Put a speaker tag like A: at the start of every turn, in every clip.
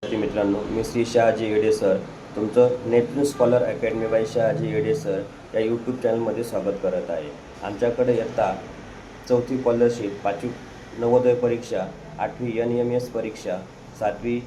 A: मित्रांनो, मी श्री शहाजी येडे सर तुमचं Neptune scholar academy by Shahaji Yede sir या यूट्यूब चॅनलमध्ये स्वागत करत आहे. आमच्याकडे इयत्ता 4थी स्कॉलरशिप, 5वी नवोदय परीक्षा, 8वी NMS परीक्षा, 7वी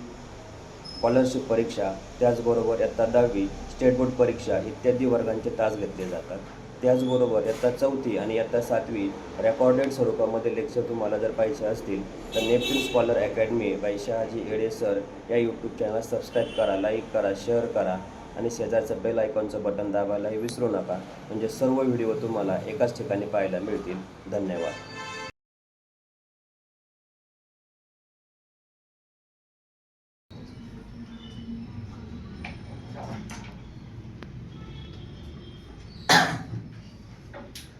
A: स्कॉलरशिप परीक्षा, त्याचबरोबर इयत्ता 10वी स्टेट बोर्ड परीक्षा इत्यादी वर्गांचे तास घेतले जातात. त्याचबरोबर इयत्ता 4थी आणि इयत्ता 7वी रेकॉर्डेड स्वरूपामध्ये लेक्चर तुम्हाला जर पाहिजे असतील तर Neptune scholar academy by Shahaji Yede sir या यूट्यूब चॅनल सबस्क्राईब करा, लाईक करा, शेअर करा आणि शेजारचं बेल आयकॉनचं बटन दाबायलाही विसरू नका. म्हणजे सर्व व्हिडिओ तुम्हाला एकाच ठिकाणी पाहायला मिळतील. धन्यवाद.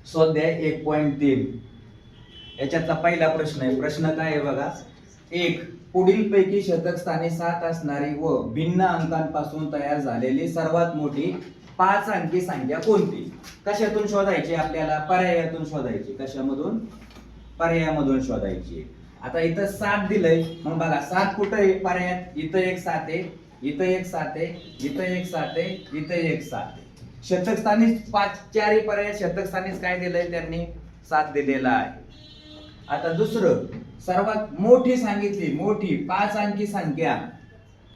B: स्वाध्याय 1.3 याच्यातला पहिला प्रश्न आहे. प्रश्न काय आहे बघा. एक, पुढील पैकी शतक स्थानी 7 असणारी व भिन्न अंकांपासून तयार झालेली सर्वात मोठी 5 अंकी संख्या कोणती? कशातून शोधायची? आपल्याला पर्यायातून शोधायची. कशामधून? पर्यायामधून शोधायची. आता इथं 7 दिलंय, मग बघा 7 कुठं आहे पर्यायात? इथं एक 7 आहे, इथं एक 7 आहे, इथं एक 7 आहे, इथं एक 7 आहे. शतक स्थानी 5 चारही पर्याय शतक स्थानीच काय दिलंय? त्यांनी 7 दिलेला आहे. आता दुसरं, सर्वात मोठी सांगितली, मोठी 5 अंकी संख्या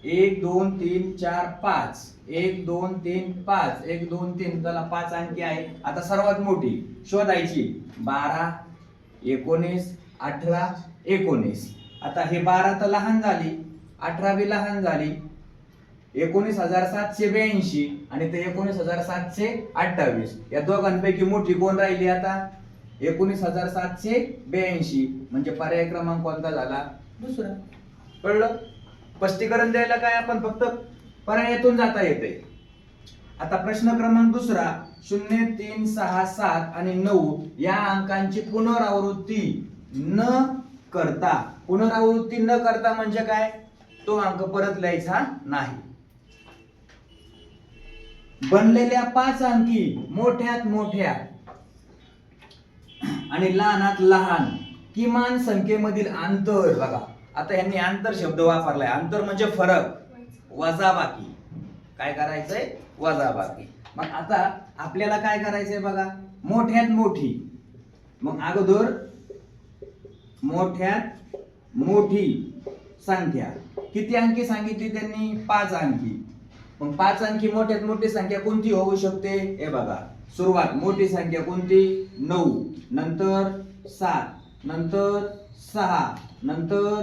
B: 1 2 3 4 5, 1 2 3 5, 1 2 3, त्याला 5 अंकी आहे. आता सर्वात मोठी शोधायची. 12 19 18 19. आता हे 12 तर लहान झाली, 18 बी लहान झाली, 19,782 आणि ते 19,728. या दोघांपैकी मोठी कोण राहिली? आता 19,782. म्हणजे पर्याय क्रमांक कोणता झाला? दुसरा. कळलं? स्पष्टीकरण द्यायला काय आपण फक्त पर्यायातून जाता येते. आता प्रश्न क्रमांक दुसरा, 0 3 6 7 आणि 9 या अंकांची पुनरावृत्ती न करता. पुनरावृत्ती न करता म्हणजे काय? तो अंक परत लिहायचा नाही. बनलेल्या 5 अंकी मोठ्यात मोठ्या आणि लहानात लहान किमान संख्येमधील अंतर. बघा आता यांनी अंतर शब्द वापरलाय. अंतर म्हणजे फरक, वजाबाकी. काय करायचंय? वजाबाकी. मग आता आपल्याला काय करायचंय बघा. मोठ्यात मोठी, मग अगोदर मोठ्यात मोठी संख्या किती अंकी सांगितली त्यांनी? 5 अंकी. मग 5 अंकी मोठ्यात मोठी संख्या कोणती होऊ शकते? हे बघा, सुरुवात मोठी संख्या कोणती? 9, नंतर 7, नंतर 6, नंतर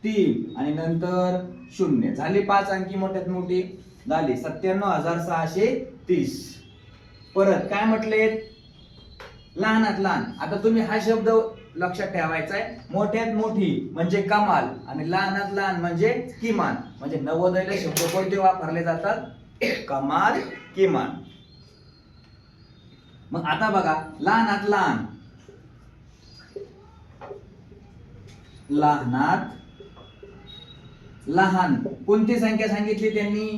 B: 3 आणि नंतर 0. झाली 5 अंकी मोठ्यात मोठी, झाली 97,630. परत काय म्हटले? लहानात लहान. आता तुम्ही हा शब्द लक्षात ठेवायचा आहे. मोठ्यात मोठी म्हणजे कमाल आणि लहानात लहान म्हणजे किमान. म्हणजे नवोदयला शब्द कोणते वापरले जातात? कमाल, किमान. मग आता बघा, लहानात लहान, लहानात लहान कोणती संख्या सांगितली त्यांनी?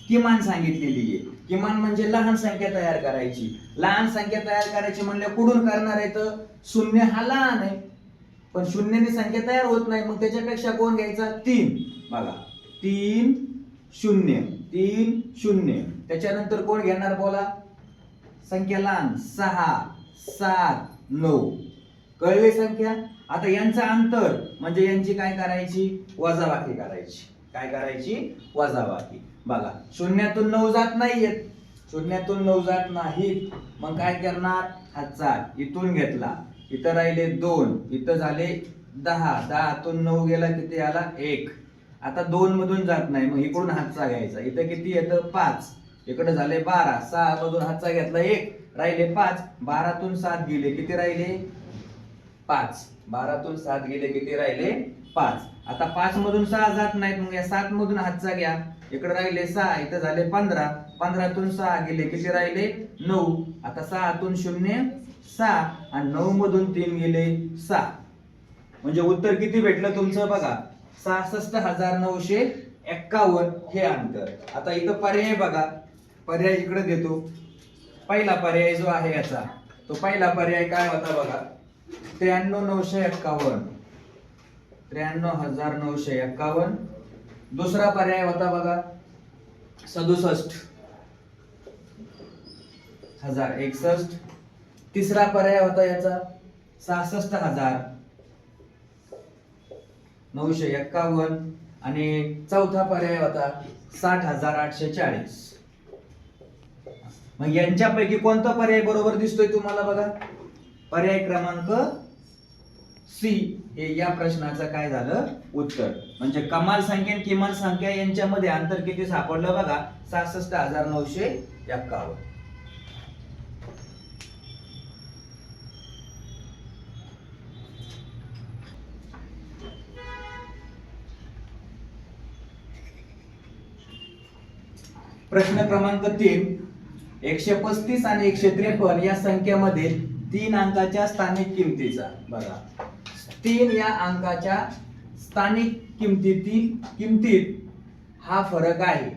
B: किमान सांगितलेली आहे. किमान म्हणजे लहान संख्या तयार करायची. लहान संख्या तयार करायची म्हणजे कुठून करणार आहे? तर 0 हा लहान आहे, पण 0 संख्या तयार होत नाही. मग त्याच्यापेक्षा कोण घ्यायचा? 3. बघा 3 0 3 0. त्याच्यानंतर कोण घेणार बोला? संख्या लहान 6 7 9. कळली संख्या? आता यांचं अंतर म्हणजे यांची काय करायची? वजाबाकी करायची. काय करायची? वजाबाकी. बघा 0तून 9 जात नाहीयेत, 0तून 9 जात नाहीत. मग काय करणार? हातचा इथून घेतला, इथं राहिले 2, इथं झाले 10, 10तून 9 गेला किती आला? 1. आता 2 मधून जात नाही, मग इकडून हातचा घ्यायचा. इथं किती येतं? 5. इकडे झाले 12, 6 मधून हातचा घेतला 1, राहिले 5. 12तून 7 गेले, किती राहिले? 5. 12तून 7 गेले, किती राहिले? 5. आता 5 मधून 6 जात नाहीत, मग या 7 मधून हातचा घ्या. इकडे राहिले 6, इथं झाले 15. 15तून 6 गेले, किती राहिले? 9. आता 6तून 0 6 आणि 9 मधून 3 गेले 6. म्हणजे उत्तर किती भेटलं तुमचं? बघा 66,951 हे अंतर. आता इथं पर्याय बघा, पर्याय इकडे देतो. पहिला पर्याय जो आहे याचा, तो पहिला पर्याय काय होता बघा? 93,951. 93,951 दुसरा पर्याय होता बघा 67,061. तिसरा पर्याय होता याचा 66,951 आणि चौथा पर्याय होता 60,840. मग यांच्यापैकी कोणता पर्याय बरोबर दिसतोय तुम्हाला बघा? पर्याय क्रमांक सी हे या प्रश्नाचं काय झालं उत्तर. म्हणजे कमाल संख्या आणि किमान संख्या यांच्यामध्ये अंतर किती सापडलं बघा? 66,951. प्रश्न क्रमांक 3. 135 आणि 153 या संख्येमध्ये 3 अंकाच्या स्थानिक किमतीचा बघा 3 या अंकाच्या स्थानिक किमतीत हा फरक आहे.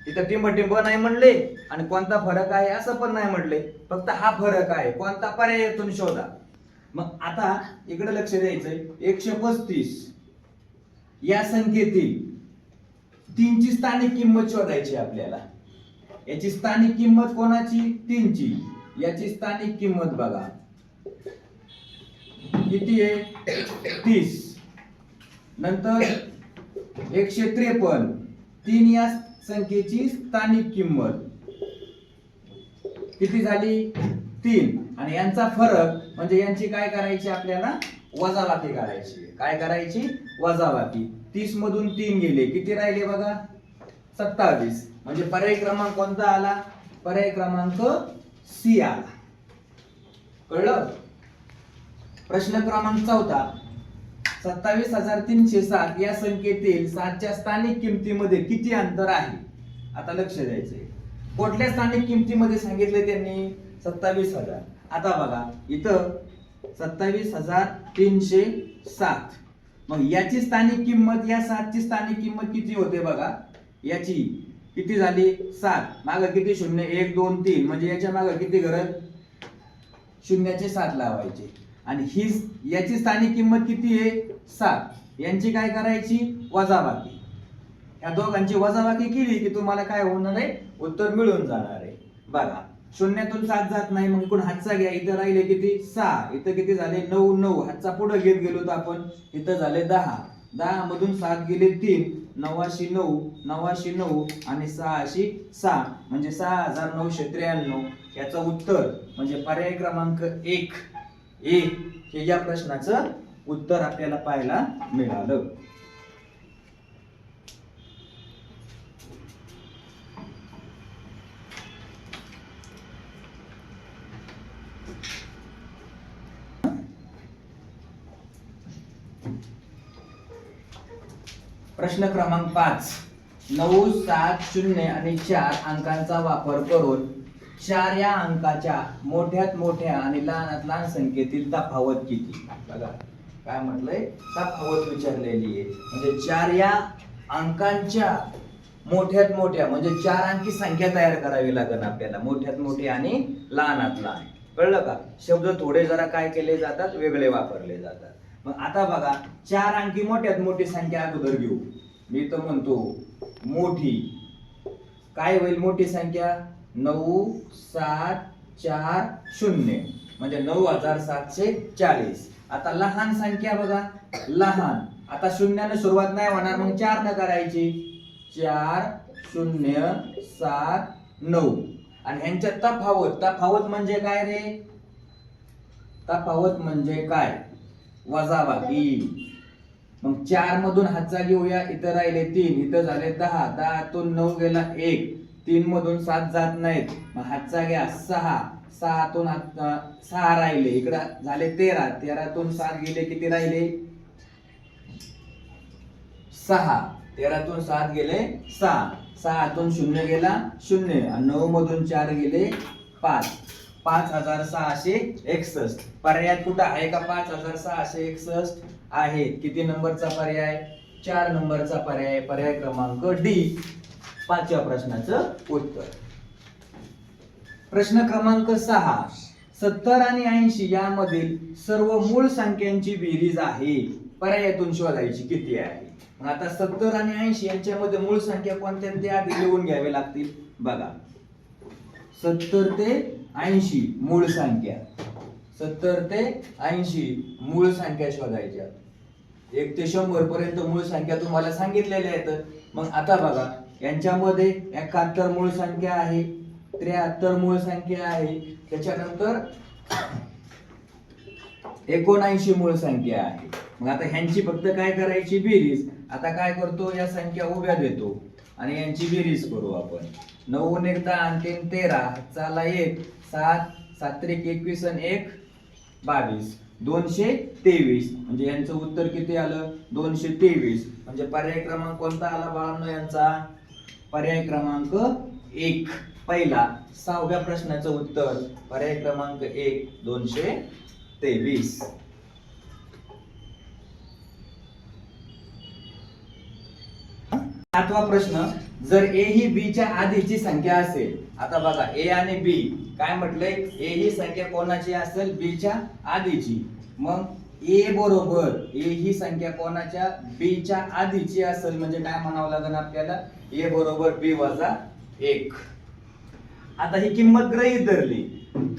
B: इथं टिंब नाही म्हणले आणि कोणता फरक आहे असं पण नाही म्हणले, फक्त हा फरक आहे. कोणता पर्याय यातून शोधा. मग आता इकडे लक्ष द्यायचंय. 135 या संख्येतील 3 ची स्थानिक किंमत शोधायची आपल्याला. याची स्थानिक किंमत कोणाची? 3 ची. याची स्थानिक किंमत बघा किती आहे? 30. नंतर 153 3 या संख्येची स्थानिक किंमत किती झाली? 3. आणि यांचा फरक म्हणजे यांची काय करायची आपल्याला? वजाबाकी करायची. काय करायची? वजाबाकी. 30 मधून 3 गेले, किती राहिले बघा? 27. म्हणजे पर्याय क्रमांक कोणता आला? पर्याय क्रमांक सी आला. कळलं? प्रश्न क्रमांक 4. 27,307 या संख्येतील 7च्या स्थानिक किमतीमध्ये किती अंतर आहे? आता लक्ष द्यायचंय. कुठल्या स्थानिक किमतीमध्ये सांगितले त्यांनी? 27,000. आता बघा इथं 27,307. मग याची स्थानिक किंमत, या 7ची स्थानिक किंमत किती होते बघा? याची किती झाली? 7. मागं किती शून्य? 1 2 3. म्हणजे याच्या मागं किती गरज? शून्याचे 7 लावायचे. आणि ही याची स्थानिक किंमत किती आहे? 7. यांची काय करायची? वजाबाकी. या दोघांची वजाबाकी केली की तुम्हाला काय होणार आहे? उत्तर मिळून जाणार आहे. बघा शून्यातून 7 जात नाही, मग इकडून हातचा घ्या. इथं राहिले किती? 6. इथं किती झाले? 9 9. हातचा पुढे घेत गेलो तर आपण इथं झाले 10. 10 मधून 7 गेले 3. 9,900 9,900 आणि 6,600 म्हणजे 6,993. याचं उत्तर म्हणजे पर्याय क्रमांक 1 हे या प्रश्नाचं उत्तर आपल्याला पाहायला मिळालं. प्रश्न क्रमांक 5. 9 7 0 आणि 4 अंकांचा वापर करून 4 या अंकाच्या मोठ्यात मोठ्या आणि लहानात लहान संख्येतील तफावत किती? बघा काय म्हटलंय? तफावत विचारलेली आहे. म्हणजे 4 या अंकांच्या मोठ्यात मोठ्या म्हणजे 4 अंकी संख्या तयार करावी लागेल आपल्याला. मोठ्यात मोठी आणि लहानात लहान. कळलं का? शब्द थोडे जरा काय केले जातात? वेगळे वापरले जातात. मग आता बघा 4 अंकी मोठ्यात मोठी संख्या अगोदर घेऊ. मी तर म्हणतो मोठी. काय होईल मोठी संख्या? 9 7 4 0 म्हणजे 9,740. आता लहान संख्या बघा. लहान आता शून्याने सुरुवात नाही होणार, मग 4 न करायची. 4 0 7 9. आणि ह्यांच्या तफावत म्हणजे काय रे? तफावत म्हणजे काय? वजाबाकी. मग 4 मधून हातचा घेऊया. इथं राहिले 3. इथं झाले 10. 10 तून 9 गेला 1. 3 मधून 7 जात नाहीत. मग हातचा घ्या 6. 6 तून 6 राहिले. इकडं झाले 13. 13 तून 7 गेले, किती राहिले? 6. 13 तून 7 गेले 6. 6 तून 0 गेला 0. 9 मधून 4 गेले 5. 5,661. पर्याय कुठं आहे का? 5,661 आहे. किती नंबरचा पर्याय? 4 नंबरचा पर्याय. पर्याय क्रमांक डी 5व्या प्रश्नाचं उत्तर. प्रश्न क्रमांक 6. 70 आणि 80 यामधील सर्व मूळ संख्यांची बेरीज आहे. पर्यायातून शोधायची किती आहे. मग आता 70 आणि 80 यांच्यामध्ये मूळ संख्या कोणत्या ते आधी लिहून घ्यावे लागतील. बघा 70 ते 80 मूळ संख्या, 70 ते 80 मूळ संख्या शोधायच्या. 1 ते 100 पर्यंत मूळ संख्या तुम्हाला सांगितलेल्या आहेत. मग आता बघा यांच्यामध्ये 71 मूळ संख्या आहे, 73 मूळ संख्या आहे, त्याच्यानंतर 79 मूळ संख्या आहे. मग आता ह्यांची फक्त काय करायची बेरीज. आता काय करतो, या संख्या उभ्या देतो आणि यांची बेरीज करू आपण. 9 1 10 आणि 3 13 चाला 1 7 7 3 21 आणि 1 22 223. म्हणजे यांचं उत्तर किती आलं 223. म्हणजे पर्याय क्रमांक कोणता आला बाळांनो यांचा, पर्याय क्रमांक 1 पहिला 6व्या प्रश्नाचं उत्तर पर्याय क्रमांक 1 223. 7वा प्रश्न, जर ए ही बी च्या आधीची संख्या असेल. आता बघा ए आणि बी काय म्हटलंय, ए ही संख्या कोणाची असेल, बी च्या आधीची. मग ए बरोबर ए ही संख्या कोणाच्या, बी च्या आधीची असेल. म्हणजे काय म्हणावं लागेल आपल्याला, ए बरोबर बी वजा 1. आता ही किंमत गृहीत धरली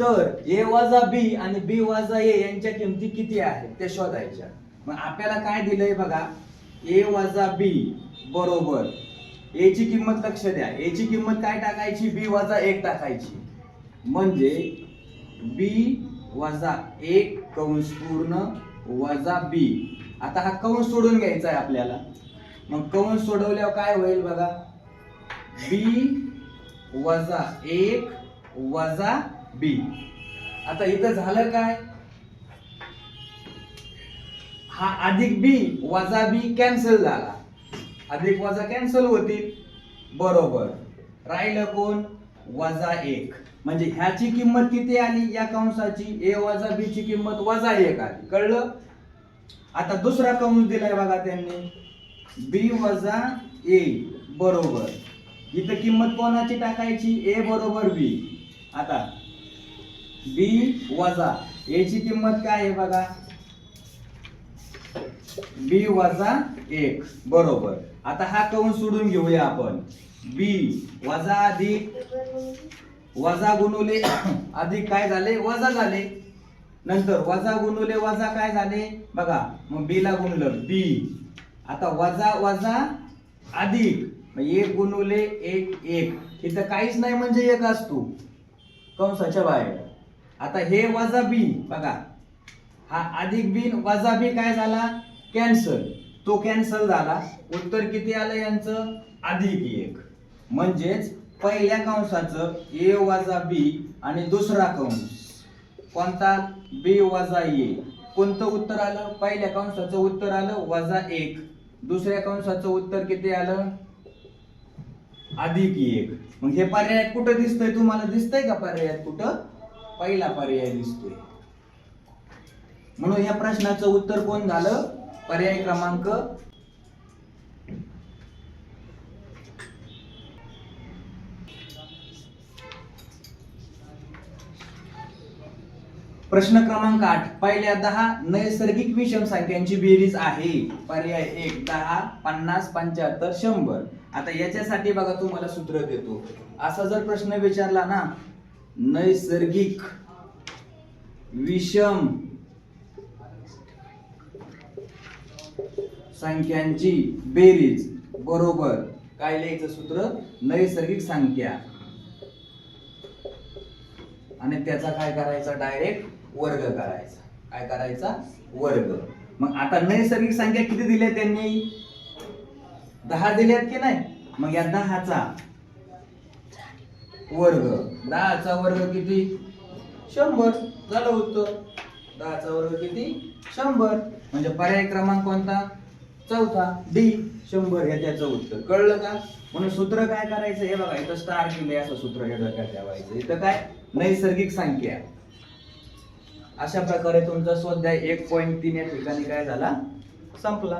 B: तर ए वजा बी आणि बी वजा ए यांच्या किमती किती आहेत ते शोधायच्या. मग आपल्याला काय दिलंय बघा, ए वजा बी बरोबर ए ची किंमत लक्ष द्या, ए ची किंमत काय टाकायची, बी वजा 1 टाकायची. म्हणजे बी वजा 1 कंस पूर्ण वजा बी. आता हा कंस सोडून घ्यायचा आहे आपल्याला. मग कंस सोडवल्यावर काय होईल बघा, बी वजा 1 वजा बी. आता इथं झालं काय, हा अधिक बी वजा बी कॅन्सल झाला, अधिक वजा कॅन्सल होतील बरोबर. राहिलं कोण, वजा 1. म्हणजे ह्याची किंमत किती आली, या कंसाची ए वजा बी ची किंमत वजा 1 आली. कळलं. आता दुसरा कंस दिलाय बघा त्यांनी, बी वजा ए बरोबर. इथं किंमत कोणाची टाकायची, ए बरोबर बी. आता बी वजा ए ची किंमत काय आहे बघा, बी वजा 1 बरोबर. आता हा कंस सोडून घेऊया आपण, बी वजा अधिक वजा गुणुले अधिक काय झाले, वजा झाले. नंतर वजा गुणुले वजा काय झाले बघा, मग बी ला गुणलं बी. आता वजा वजा अधिक 1 गुणुले 1 1. इथं काहीच नाही म्हणजे 1 असतो कंसाच्या बाहेर. आता हे वजा बी बघा, हा अधिक बी वजा बी काय झाला, कॅन्सल. तो कॅन्सल झाला. उत्तर किती आलं यांचं, अधिक 1. म्हणजेच पहिल्या कंसाचं ए वजा बी आणि दुसरा कंस कोणता, बी वजा ए. कोणतं उत्तर आलं, पहिल्या कंसाचं उत्तर आलं वजा 1. दुसऱ्या कंसाचं उत्तर किती आलं, अधिक 1. मग हे पर्यायात कुठं दिसतंय, तुम्हाला दिसतंय का पर्यायात कुठं, पहिला पर्याय दिसतोय. म्हणून या प्रश्नाचं उत्तर कोण झालं, पर्याय क्रमांक प्रश्न क्रमांक 8. पहिल्या 10 नैसर्गिक विषम संख्यांची बेरीज आहे. पर्याय 1 10 50 75 100. आता याच्यासाठी बघा तुम्हाला सूत्र देतो. असा जर प्रश्न विचारला ना, नैसर्गिक विषम संख्यांची बेरीज बरोबर काय लिहायचं सूत्र, नैसर्गिक संख्या आणि त्याचा काय करायचा, डायरेक्ट वर्ग करायचा. काय करायचा, वर्ग. मग आता नैसर्गिक संख्या किती दिल्या त्यांनी, 10 दिल्यात की नाही. मग या 10चा वर्ग, 10चा वर्ग किती, 100 झालं उत्तर. 10चा वर्ग किती, 100. म्हणजे पर्याय क्रमांक कोणता, चौथा डी 100 हे त्याचं उत्तर. कळलं का. म्हणून सूत्र काय करायचं, हे बघा इथं स्टार केले, असं सूत्र हे डोक्यात ठेवायचं. इथं काय, नैसर्गिक संख्या. अशा प्रकारे तुमचा स्वाध्याय 1.3 या ठिकाणी काय झाला, संपला.